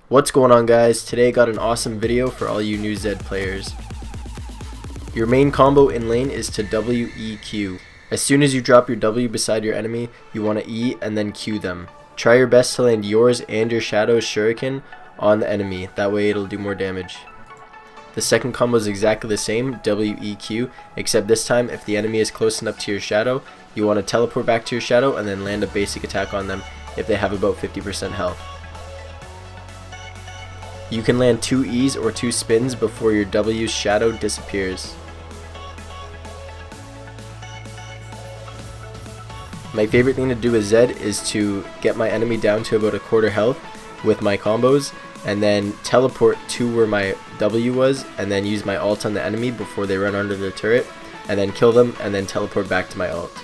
What's going on, guys? Today I got an awesome video for all you new ZED players. Your main combo in lane is to WEQ. As soon as you drop your W beside your enemy, you want to E and then Q them. Try your best to land yours and your Shadow's shuriken on the enemy, that way it'll do more damage. The second combo is exactly the same, WEQ, except this time if the enemy is close enough to your Shadow, you want to teleport back to your Shadow and then land a basic attack on them if they have about 50% health. You can land 2 E's or 2 spins before your W's shadow disappears. My favorite thing to do with Zed is to get my enemy down to about a quarter health with my combos and then teleport to where my W was and then use my ult on the enemy before they run under the turret and then kill them and then teleport back to my ult.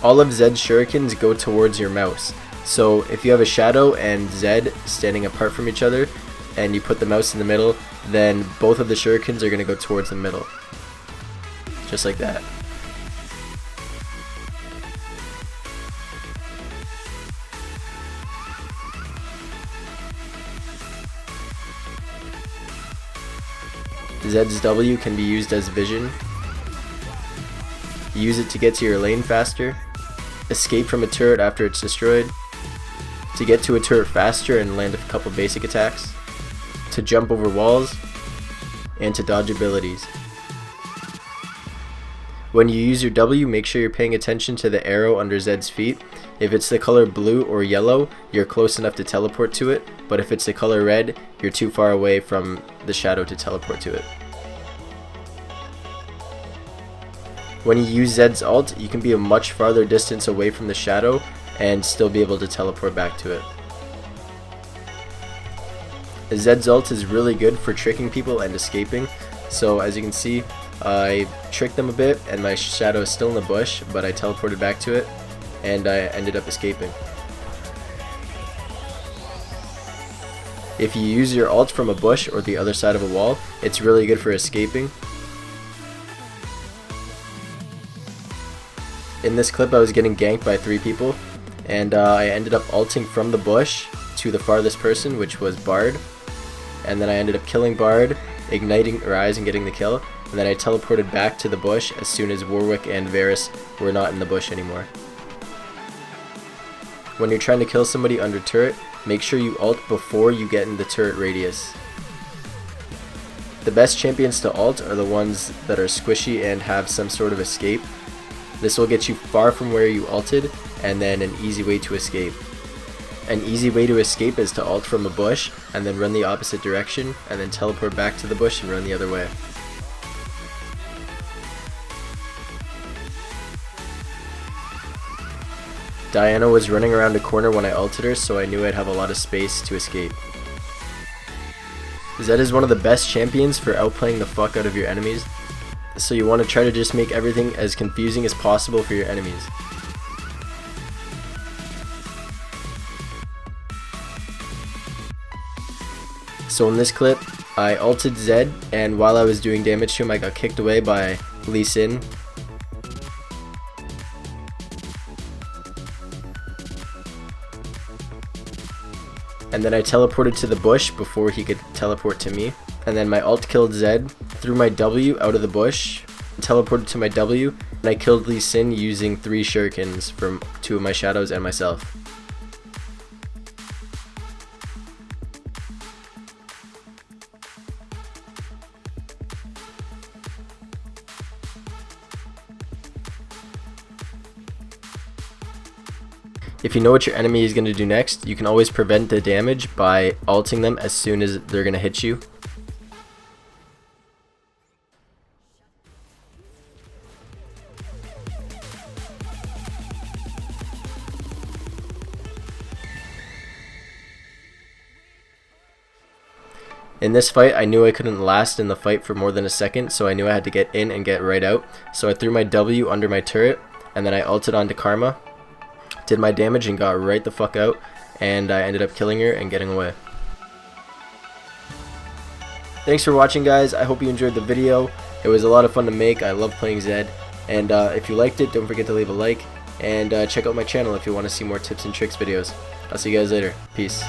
All of Zed's shurikens go towards your mouse. So if you have a Shadow and Zed standing apart from each other and you put the mouse in the middle, then both of the shurikens are going to go towards the middle. Just like that. Zed's W can be used as vision. Use it to get to your lane faster. Escape from a turret after it's destroyed, to get to a turret faster and land a couple basic attacks, to jump over walls, and to dodge abilities. When you use your W, make sure you're paying attention to the arrow under Zed's feet. If it's the color blue or yellow, you're close enough to teleport to it, but if it's the color red, you're too far away from the Shadow to teleport to it. When you use Zed's ult, you can be a much farther distance away from the Shadow and still be able to teleport back to it. Zed's ult is really good for tricking people and escaping. So as you can see, I tricked them a bit and my Shadow is still in the bush, but I teleported back to it and I ended up escaping. If you use your ult from a bush or the other side of a wall, it's really good for escaping. In this clip I was getting ganked by 3 people and I ended up ulting from the bush to the farthest person, which was Bard, and then I ended up killing Bard, igniting Rise and getting the kill, and then I teleported back to the bush as soon as Warwick and Varus were not in the bush anymore. When you're trying to kill somebody under turret, make sure you ult before you get in the turret radius. The best champions to ult are the ones that are squishy and have some sort of escape. This will get you far from where you ulted and then an easy way to escape. An easy way to escape is to ult from a bush and then run the opposite direction and then teleport back to the bush and run the other way. Diana was running around a corner when I ulted her, so I knew I'd have a lot of space to escape. Zed is one of the best champions for outplaying the fuck out of your enemies, so you want to try to just make everything as confusing as possible for your enemies. So in this clip, I ulted Zed, and while I was doing damage to him, I got kicked away by Lee Sin. And then I teleported to the bush before he could teleport to me. And then my ult killed Zed, threw my W out of the bush, teleported to my W, and I killed Lee Sin using 3 shurikens from 2 of my Shadows and myself. If you know what your enemy is going to do next, you can always prevent the damage by ulting them as soon as they're going to hit you. In this fight, I knew I couldn't last in the fight for more than a second, so I knew I had to get in and get right out. So I threw my W under my turret, and then I ulted onto Karma, did my damage and got right the fuck out, and I ended up killing her and getting away. Thanks for watching, guys. I hope you enjoyed the video. It was a lot of fun to make. I love playing Zed, and if you liked it, don't forget to leave a like, and check out my channel if you want to see more tips and tricks videos. I'll see you guys later. Peace.